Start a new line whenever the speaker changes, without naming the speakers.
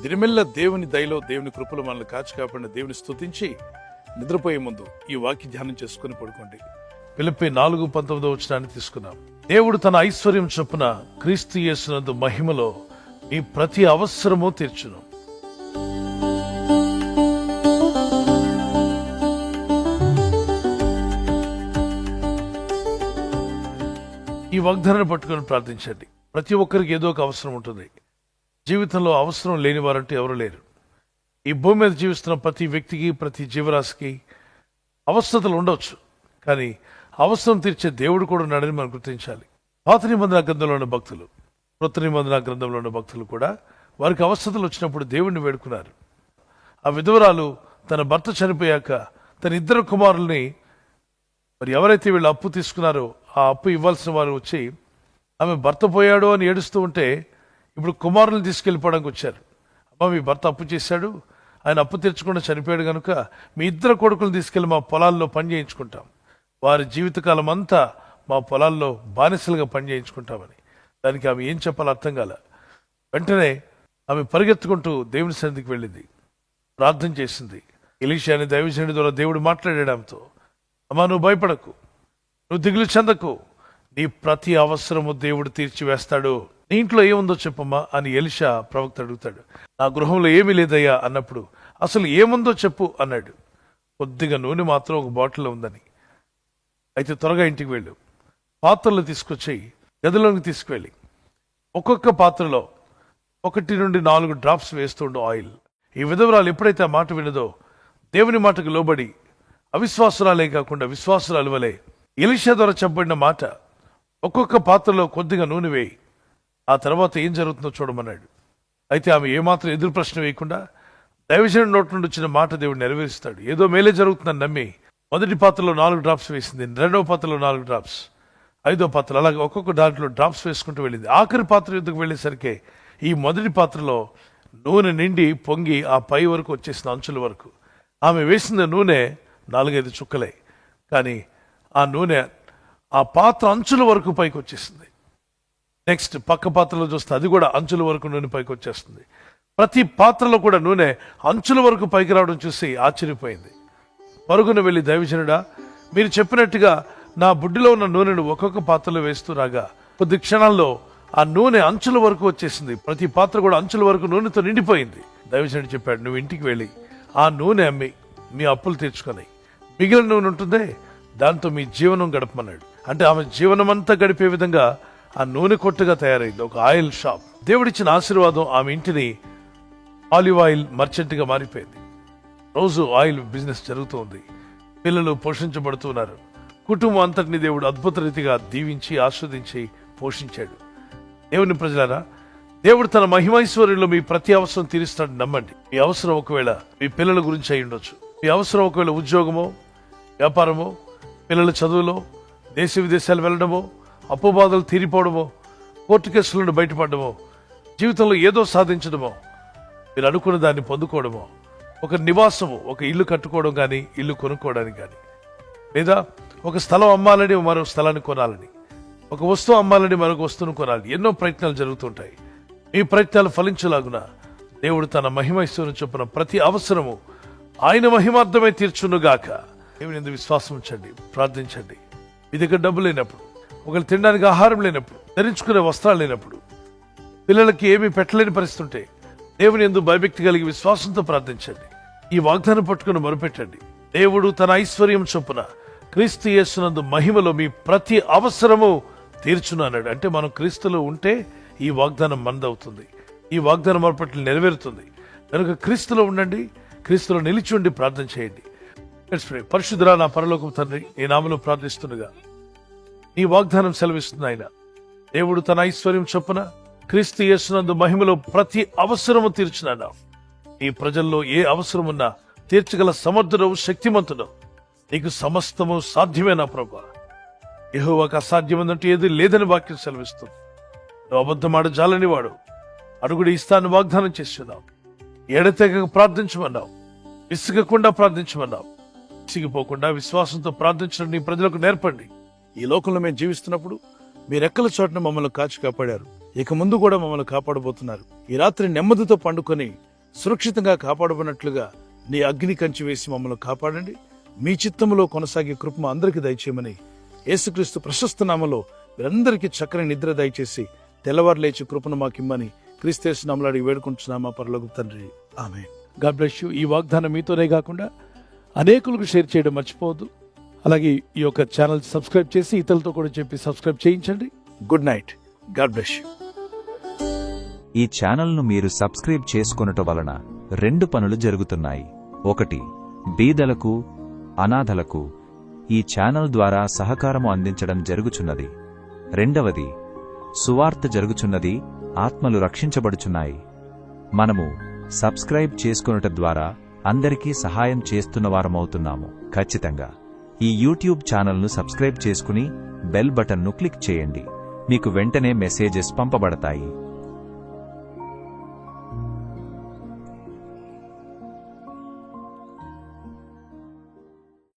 దిరిమెల్ల దేవుని దయలో దేవుని కృపలో మనల్ని కాచి కాపాడిన దేవుని స్తుతించి నిద్రపోయే ముందు ఈ వాక్య ధ్యానం చేసుకుని పడుకోండి. ఫిలిప్పీ 4:19 తీసుకున్నాం. దేవుడు తన ఐశ్వర్యం చొప్పున క్రీస్తు యేసునందు మహిమలో ఈ ప్రతి అవసరము తీర్చును. ఈ వాగ్దానాన్ని పట్టుకొని ప్రార్థించండి. ప్రతి ఒక్కరికి ఏదో ఒక అవసరం ఉంటుంది. జీవితంలో అవసరం లేని వారంటూ ఎవరు లేరు. ఈ భూమి మీద జీవిస్తున్న ప్రతి వ్యక్తికి, ప్రతి జీవరాశికి అవస్థతలు ఉండవచ్చు, కానీ అవసరం తీర్చే దేవుడు కూడా ఉన్నాడని మనం గుర్తించాలి. పాత నిబంధన గ్రంథంలో ఉన్న భక్తులు, కృత నిబంధన గ్రంథంలో ఉన్న భక్తులు కూడా వారికి అవస్థతలు వచ్చినప్పుడు దేవుణ్ణి వేడుకున్నారు. ఆ విధవరాలు తన భర్త చనిపోయాక తన 2 కుమారుల్ని, మరి ఎవరైతే వీళ్ళు అప్పు తీసుకున్నారో ఆ అప్పు ఇవ్వాల్సిన వారు వచ్చి ఆమె భర్త పోయాడు అని ఏడుస్తూ ఉంటే ఇప్పుడు కుమారులను తీసుకెళ్ళిపోవడానికి వచ్చారు. అమ్మ, మీ భర్త అప్పు చేశాడు, ఆయన అప్పు తీర్చకుండా చనిపోయాడు కనుక మీ 2 కొడుకులను తీసుకెళ్లి మా పొలాల్లో పని చేయించుకుంటాం, వారి జీవితకాలం అంతా మా పొలాల్లో బానిసలుగా పని చేయించుకుంటామని. దానికి ఆమె ఏం చెప్పాలో అర్థం కాల. వెంటనే ఆమె పరిగెత్తుకుంటూ దేవుని సన్నిధికి వెళ్ళింది, ప్రార్థన చేసింది. ఎలీషా అనే దైవజనుడి ద్వారా దేవుడు మాట్లాడాడు ఆమెతో. అమ్మా, నువ్వు భయపడకు, నువ్వు దిగులు చెందకు, నీ ప్రతి అవసరము దేవుడు తీర్చివేస్తాడు. నీ ఇంట్లో ఏముందో చెప్పమ్మా అని ఎలీషా ప్రవక్త అడుగుతాడు. నా గృహంలో ఏమీ లేదయ్యా అన్నప్పుడు అసలు ఏముందో చెప్పు అన్నాడు. కొద్దిగా నూనె మాత్రం ఒక బాటిల్లో ఉందని. అయితే త్వరగా ఇంటికి వెళ్ళు, పాత్రలు తీసుకొచ్చి గదిలోకి తీసుకువెళ్ళి ఒక్కొక్క పాత్రలో 1 నుండి 4 డ్రాప్స్ వేస్తుండు ఆయిల్. ఈ విధవరాలు ఎప్పుడైతే ఆ మాట వినదో దేవుని మాటకు లోబడి అవిశ్వాసురాలే కాకుండా విశ్వాసురాలు వలె ఎలీషా ద్వారా చెప్పబడిన మాట ఒక్కొక్క పాత్రలో కొద్దిగా నూనె వేయి, ఆ తర్వాత ఏం జరుగుతుందో చూడమన్నాడు. అయితే ఆమె ఏమాత్రం ఎదురు ప్రశ్న వేయకుండా దైవజనుడి నోటి నుండి వచ్చిన మాట దేవుడు నెరవేరుస్తాడు. ఏదో మేలే జరుగుతుందని నమ్మి మొదటి పాత్రలో 4 డ్రాప్స్ వేసింది, 2వ పాత్రలో 4 డ్రాప్స్, 5వ పాత్ర, అలాగే ఒక్కొక్క దాంట్లో డ్రాప్స్ వేసుకుంటూ వెళ్ళింది. ఆఖరి పాత్ర యుద్ధకు వెళ్ళేసరికి ఈ మొదటి పాత్రలో నూనె నిండి పొంగి ఆ పై వరకు వచ్చేసిన అంచుల వరకు. ఆమె వేసిన నూనె 4-5 చుక్కలే, కానీ ఆ నూనె ఆ పాత్ర అంచుల వరకు పైకి వచ్చేసింది. నెక్స్ట్ పక్క పాత్రలో చూస్తే అది కూడా అంచుల వరకు నూనె పైకి వచ్చేస్తుంది. ప్రతి పాత్రలో కూడా నూనె అంచుల వరకు పైకి రావడం చూసి ఆశ్చర్యపోయింది. పరుగున వెళ్ళి, దైవజనుడా, మీరు చెప్పినట్టుగా నా బుడ్డిలో ఉన్న నూనెను ఒక్కొక్క పాత్రలో వేస్తూ రాగా కొద్ది క్షణాల్లో ఆ నూనె అంచుల వరకు వచ్చేసింది. ప్రతి పాత్ర కూడా అంచుల వరకు నూనెతో నిండిపోయింది. దైవజనుడు చెప్పాడు, నువ్వు ఇంటికి వెళ్ళి ఆ నూనె అమ్మి మీ అప్పులు తీర్చుకొని మిగిలిన నూనె ఉంటుందే దాంతో మీ జీవనం గడపమన్నాడు. అంటే ఆమె జీవనం అంతా గడిపే విధంగా ఆ నూనె కొట్టుగా తయారైంది, ఒక ఆయిల్ షాప్. దేవుడిచ్చిన ఆశీర్వాదం ఆమె ఇంటిని ఆలివ్ ఆయిల్ మర్చెంట్గా మారిపోయింది. రోజు ఆయిల్ బిజినెస్ జరుగుతుంది, పిల్లలు పోషించబడుతున్నారు. కుటుంబం అంతటిని దేవుడు అద్భుత రీతిగా దీవించి ఆస్వాదించి పోషించాడు. దేవుని ప్రజలారా, దేవుడు తన మహిమైశ్వర్యంలో మీ ప్రతి అవసరం తీరుస్తాడు నమ్మండి. మీ అవసరం ఒకవేళ మీ పిల్లల గురించి అయి ఉండొచ్చు, మీ అవసరం ఒకవేళ ఉద్యోగమో, వ్యాపారమో, పిల్లల చదువులో, దేశ విదేశాలు వెళ్ళడమో, అప్పు బాధలు తీరిపోవడమో, కోర్టు కేసుల నుండి బయటపడమో, జీవితంలో ఏదో సాధించడమో, మీరు అనుకున్న దాన్ని పొందుకోవడమో, ఒక నివాసము, ఒక ఇల్లు కట్టుకోవడం కానీ, ఇల్లు కొనుక్కోవడానికి కానీ, లేదా ఒక స్థలం అమ్మాలని మరో స్థలాన్ని కొనాలని, ఒక వస్తువు అమ్మాలని మరొక వస్తువును కొనాలి. ఎన్నో ప్రయత్నాలు జరుగుతుంటాయి. ఈ ప్రయత్నాలు ఫలించలాగున దేవుడు తన మహిమైశ్వర్యం చొప్పున ప్రతి అవసరము ఆయన మహిమార్థమై తీర్చునుగాక. దేవుని యందు విశ్వాసం ఉంచండి, ప్రార్థించండి. మీ దగ్గర డబ్బు లేనప్పుడు, ఒకరు తినడానికి ఆహారం లేనప్పుడు, ధరించుకునే వస్త్రాలు లేనప్పుడు, పిల్లలకి ఏమీ పెట్టలేని పరిస్థితి ఉంటే దేవుని యందు భయభక్తి కలిగి విశ్వాసంతో ప్రార్థించండి. ఈ వాగ్దానం పట్టుకుని మొరుపెట్టండి. దేవుడు తన ఐశ్వర్యం చొప్పున క్రీస్తు యేసునందు మహిమలో మీ ప్రతి అవసరము తీర్చును అన్నాడు. అంటే మనం క్రీస్తులో ఉంటే ఈ వాగ్దానం మనదవుతుంది, ఈ వాగ్దానం మొరపట్లు నెరవేరుతుంది. కనుక క్రీస్తులో ఉండండి, క్రీస్తులో నిలిచి ఉండి ప్రార్థన చేయండి. పరిశుద్ధుడా నా పరలోకపు తండ్రి, నీ నామములో ప్రార్థిస్తుండగా నీ వాగ్దానం సెలవిస్తుంది ఆయన. దేవుడు తన ఐశ్వర్యం చొప్పున క్రీస్తు యేసునందు మహిమలో ప్రతి అవసరము తీర్చునన్నావు. ఈ ప్రజల్లో ఏ అవసరమున్నా తీర్చగల సమర్థుడవు, శక్తిమంతుడవు. నీకు సమస్తము సాధ్యమే నా ప్రభువా. యెహోవాకు అసాధ్యమందంటూ ఏది లేదని వాక్యం సెలవిస్తుంది. నువ్వు అబద్ధమాడ జాలని వాడు, అడుగుడు ఇస్తాను వాగ్దానం చేస్తున్నావు. ఎడతెగక ప్రార్థించమన్నావు, విసుగకుండా ప్రార్థించమన్నావు. విసిగిపోకుండా విశ్వాసంతో ప్రార్థించడం నీ ప్రజలకు నేర్పండి. ఈ లోకంలో మేము జీవిస్తున్నప్పుడు మీ రెక్కల చోటున మమ్మల్ని కాచి కాపాడారు, ఇక ముందు కూడా మమ్మల్ని కాపాడబోతున్నారు. ఈ రాత్రి నెమ్మదితో పండుకొని సురక్షితంగా కాపాడబడినట్లుగా నీ అగ్ని కంచి వేసి మమ్మల్ని కాపాడండి. మీ చిత్తములో కొనసాగే కృప మా అందరికీ దయచేయమని యేసుక్రీస్తు ప్రశస్త నామములో మీరందరికీ చక్కని నిద్ర దయచేసి తెల్లవారు లేచి కృపను మాకిమ్మని క్రీస్తు నామములో అడిగి వేడుకుంటున్నామా పరలోకపు తండ్రి, ఆమేన్. God bless you. ఈ వాగ్దానం మీతోనే కాకుండా అనేకులకు షేర్ చేయడం మర్చిపోవద్దు. అలాగే ఈ యొక్క ఛానల్ సబ్స్క్రైబ్ చేసి ఇతరులతో కూడా చెప్పి సబ్స్క్రైబ్ చేయించండి. Good night. God bless you.
ఈ ఛానల్ను మీరు సబ్స్క్రైబ్ చేసుకొనుట వలన 2 పనులు జరుగుతున్నాయి. 1, బీదలకు, అనాథలకు ఈ ఛానల్ ద్వారా సహకారము అందించడం జరుగుచున్నది. 2, సువార్త జరుగుచున్నది, ఆత్మలు రక్షించబడుచున్నాయి. మనము సబ్స్క్రైబ్ చేసుకొనుట ద్వారా అందరికీ సహాయం చేస్తున్నవారమవుతున్నాము. ఖచ్చితంగా ఈ యూట్యూబ్ ఛానల్ను సబ్స్క్రైబ్ చేసుకుని బెల్ బటన్ను క్లిక్ చేయండి. మీకు వెంటనే మెసేజెస్ పంపబడతాయి.